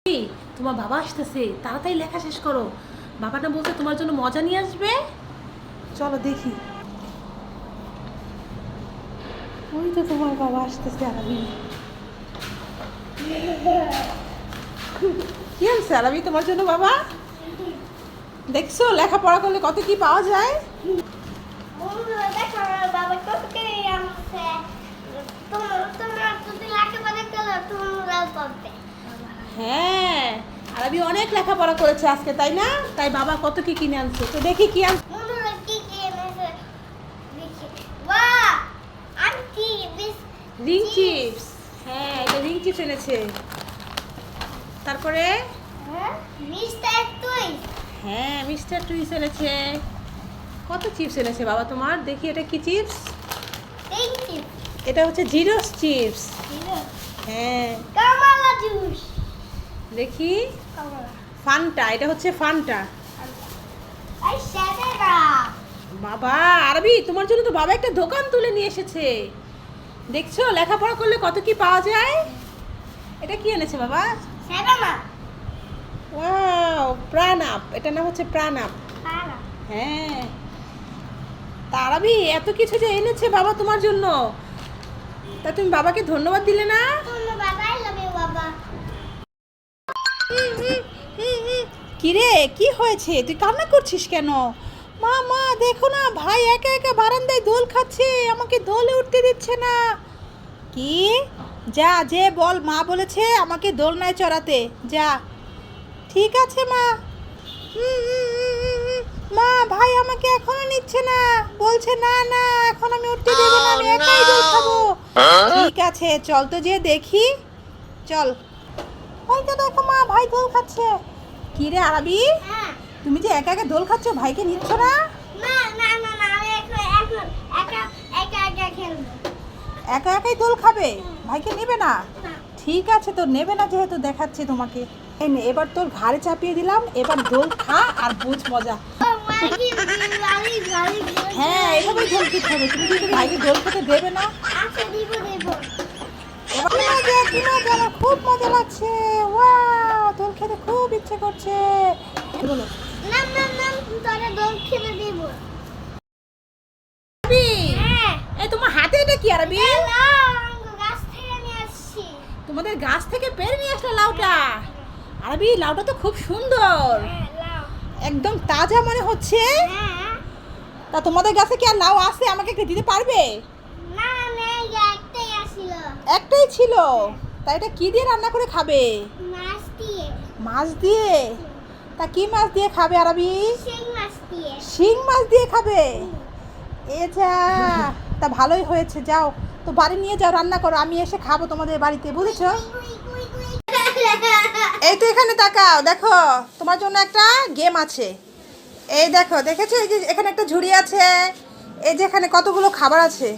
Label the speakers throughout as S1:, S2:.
S1: কি, তোমার বাবা আসতেছে, তাড়াতাড়ি লেখা শেষ করো। বাবাটা বলতে তোমার জন্য মজা নিয়ে আসবে। চলো দেখি। ওই তো তোমার বাবা আসতেছে। আরাবি, কি আনছে আরাবি তোমার জন্য বাবা? দেখছো লেখাপড়া করলে কত কি পাওয়া যায়। হ্যাঁ, আরাবি অনেক লেখাপড়া করেছে আজকে, তাই না? তাই বাবা কত কি কিনে আনছে, তো দেখি কি আনছে। রিং চিপস, হ্যাঁ এটা রিং চিপস এনেছে। তারপরে হ্যাঁ মিস্টার টুইস এনেছে। কত চিপস এনেছে বাবা তোমার? দেখি এটা কি চিপস? এটা হচ্ছে জিরোস চিপস। হ্যাঁ দেখি। ফান্টা, এটা হচ্ছে ফান্টা। বাবা আরবি, তোমার জন্য তো বাবা একটা দোকান তুলে নিয়ে এসেছে। দেখছো লেখাপড়া করলে কত কি পাওয়া যায়। এটা কি এনেছে বাবা? ওয়াও, প্রাণ আপ, এটার নাম হচ্ছে প্রাণ আপ। হ্যাঁ, তা আরবি এত কিছু যে এনেছে বাবা তোমার জন্য, তা তুমি বাবাকে ধন্যবাদ দিলে না? কিরে কি হয়েছে, তুই কান্না করছিস কেন? মা মা দেখো না, ভাই একা একা বারান্দায় দোল খাচ্ছে, আমাকে দোলে উঠতে দিচ্ছে না। কি? যা যে বল, মা বলেছে আমাকে দোলনায় চড়াতে, যা। ঠিক আছে মা। মা ভাই আমাকে এখনো নিচ্ছে না, বলছে না না এখন আমি উঠতে দেবো না, আমি একাই দোল খাবো। ঠিক আছে চল তো যে দেখি, চল। ওই তো দেখো মা, ভাই দোল খাচ্ছে। কি রে আরবি, তুমি যে একা একা দোল খাচ্ছ, ভাইকে নিচ্ছ না? একা একাই দোল খাবে, ভাইকে নেবে না? ঠিক আছে, তো নেবে না যেহেতু দেখাচ্ছি তোমাকে। এই নে, এবার তোর ঘাড়ে চাপিয়ে দিলাম, এবার দোল খা আর বুঝ মজা। হ্যাঁ এভাবেই দোল খেতে হবে, তুমি কিন্তু ভাইকে দোল খেতে দেবে না। কি মজা, আমার খুব মজা লাগছে। ওয়াও, দোল খেতে খুব ইচ্ছে করছে। বলো এই তোমার হাতে এটা কি আরবি? তোমাদের গাছ থেকে পেড়ে নিয়ে আসলে লাউটা? আরবি লাউটা তো খুব সুন্দর, একদম তাজা মনে হচ্ছে। তা তোমাদের গাছে কি আর লাউ আছে, আমাকে একটু দিতে পারবে? একটাই ছিল। তা এটা কি দিয়ে রান্না করে খাবে? মাছ দিয়ে? তা কি মাছ দিয়ে খাবে আরবি? শিং মাছ দিয়ে খাবে? এ যা, তা ভালোই হয়েছে, যাও তো বাড়ি নিয়ে যাও, রান্না করো, আমি এসে খাবো তোমাদের বাড়িতে, বুঝেছো? এই তো এখানে তাকাও, দেখো তোমার জন্য একটা গেম আছে। এই দেখো, দেখেছো এই যে এখানে একটা ঝুড়ি আছে, এই যে এখানে কতগুলো খাবার আছে।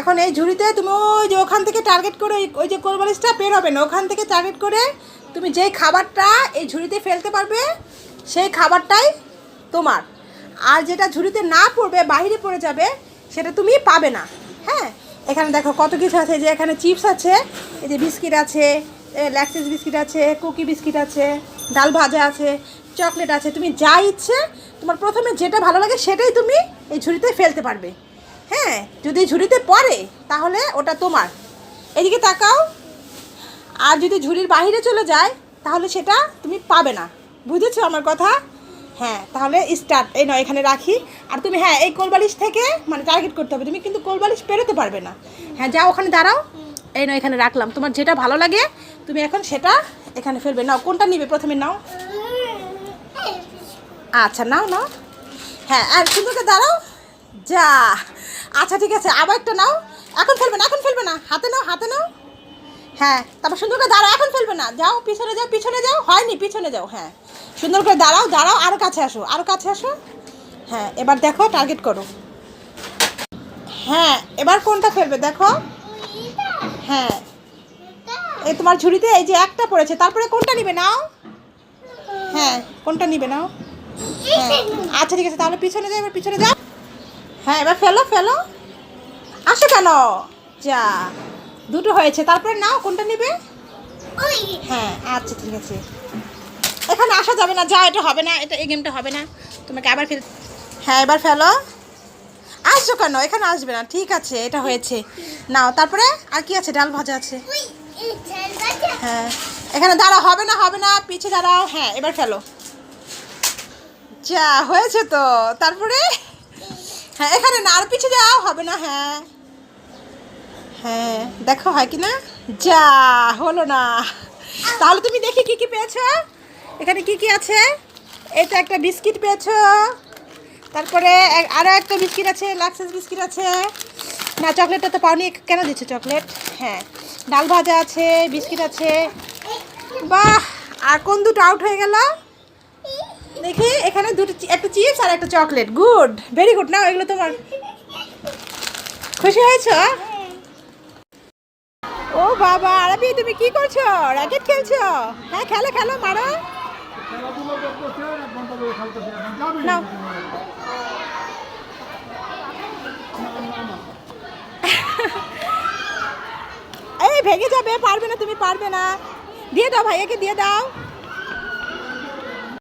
S1: এখন এই ঝুড়িতে তুমি ওই যে ওখান থেকে টার্গেট করে, ওই যে কোলবালিশটা বের হবে না, ওখান থেকে টার্গেট করে তুমি যেই খাবারটা এই ঝুড়িতে ফেলতে পারবে সেই খাবারটাই তোমার। আর যেটা ঝুড়িতে না পড়বে, বাইরে পড়ে যাবে, সেটা তুমি পাবে না। হ্যাঁ, এখানে দেখো কত কিছু আছে, যে এখানে চিপস আছে, এই যে বিস্কিট আছে, ল্যাক্সিস বিস্কিট আছে, কুকি বিস্কিট আছে, ডাল ভাজা আছে, চকলেট আছে, তুমি যা ইচ্ছে তোমার প্রথমে যেটা ভালো লাগে সেটাই তুমি এই ঝুড়িতে ফেলতে পারবে। হ্যাঁ, যদি ঝুড়িতে পড়ে তাহলে ওটা তোমার। এদিকে তাকাও। আর যদি ঝুড়ির বাইরে চলে যায় তাহলে সেটা তুমি পাবে না, বুঝেছো আমার কথা? হ্যাঁ, তাহলে স্টার্ট। এই নয় এখানে রাখি, আর তুমি হ্যাঁ এই কোলবালিশ থেকে মানে টার্গেট করতে হবে, তুমি কিন্তু কোলবালিশ পেরোতে পারবে না। হ্যাঁ যাও ওখানে দাঁড়াও। এই নয় এখানে রাখলাম, তোমার যেটা ভালো লাগে তুমি এখন সেটা এখানে ফেলবে। নাও, কোনটা নিবে প্রথমে নাও। আচ্ছা নাও নাও। হ্যাঁ আর সুন্দর করে দাঁড়াও। যা, আচ্ছা ঠিক আছে, আবার একটা নাও। এখন ফেলবে না, এখন ফেলবে না, হাতে নাও, হাতে নাও। হ্যাঁ, তারপর সুন্দর করে দাঁড়াও, এখন ফেলবে না, যাও পিছনে যাও, পিছনে যাও, হয়নি পিছনে যাও। হ্যাঁ সুন্দর করে দাঁড়াও, দাঁড়াও, আরও কাছে আসো, আরও কাছে আসো। হ্যাঁ এবার দেখো টার্গেট করো। হ্যাঁ এবার কোনটা ফেলবে দেখো। হ্যাঁ এই তোমার ঝুড়িতে এই যে একটা পড়েছে, তারপরে কোনটা নিবে নাও। হ্যাঁ কোনটা নিবে নাও। হ্যাঁ আচ্ছা ঠিক আছে, তাহলে পিছনে যাও, এবার পিছনে যাও। হ্যাঁ এবার ফেলো ফেলো। আসো কেন? যা, দুটো হয়েছে, তারপরে নাও কোনটা নিবে। হ্যাঁ আচ্ছা ঠিক আছে, এখানে আসা যাবে না, যা, এটা হবে না, এটা এই গেমটা হবে না, তোমাকে আবার ফেল। হ্যাঁ এবার ফেলো। আসছো কেন, এখানে আসবে না, ঠিক আছে এটা হয়েছে। নাও তারপরে আর কি আছে, ডাল ভাজা আছে। হ্যাঁ এখানে দাঁড়াও, হবে না হবে না, পিছে দাঁড়াও। হ্যাঁ এবার ফেলো। যা হয়েছে তো, তারপরে হ্যাঁ এখানে না, আর পিছে যাও, হবে না। হ্যাঁ হ্যাঁ দেখো হয় কি না, যা হলো না। তাহলে তুমি দেখি কি কি পেয়েছো, এখানে কি কি আছে। এটা একটা বিস্কিট পেয়েছো, তারপরে আরও একটা বিস্কিট আছে, লাক্সাস বিস্কিট আছে। না চকলেটটা তো পাওনি, কেন দিচ্ছ চকলেট। হ্যাঁ ডাল ভাজা আছে, বিস্কিট আছে। বাহ, আর কোন দুটো আউট হয়ে গেল দেখি, এখানে দুটো, একটা চিপস আর একটা চকলেট। Good, very good. নাও এগুলো তোমার। খুশি হয়েছো? ও বাবা, আরবি তুমি কি করছো, র্যাকেট খেলছো? হ্যাঁ খেলো খেলো, মারো। নাও এই ভেঙে যাবে, পারবে না তুমি, পারবে না। দিয়ে দাও ভাইয়াকে, দিয়ে দাও।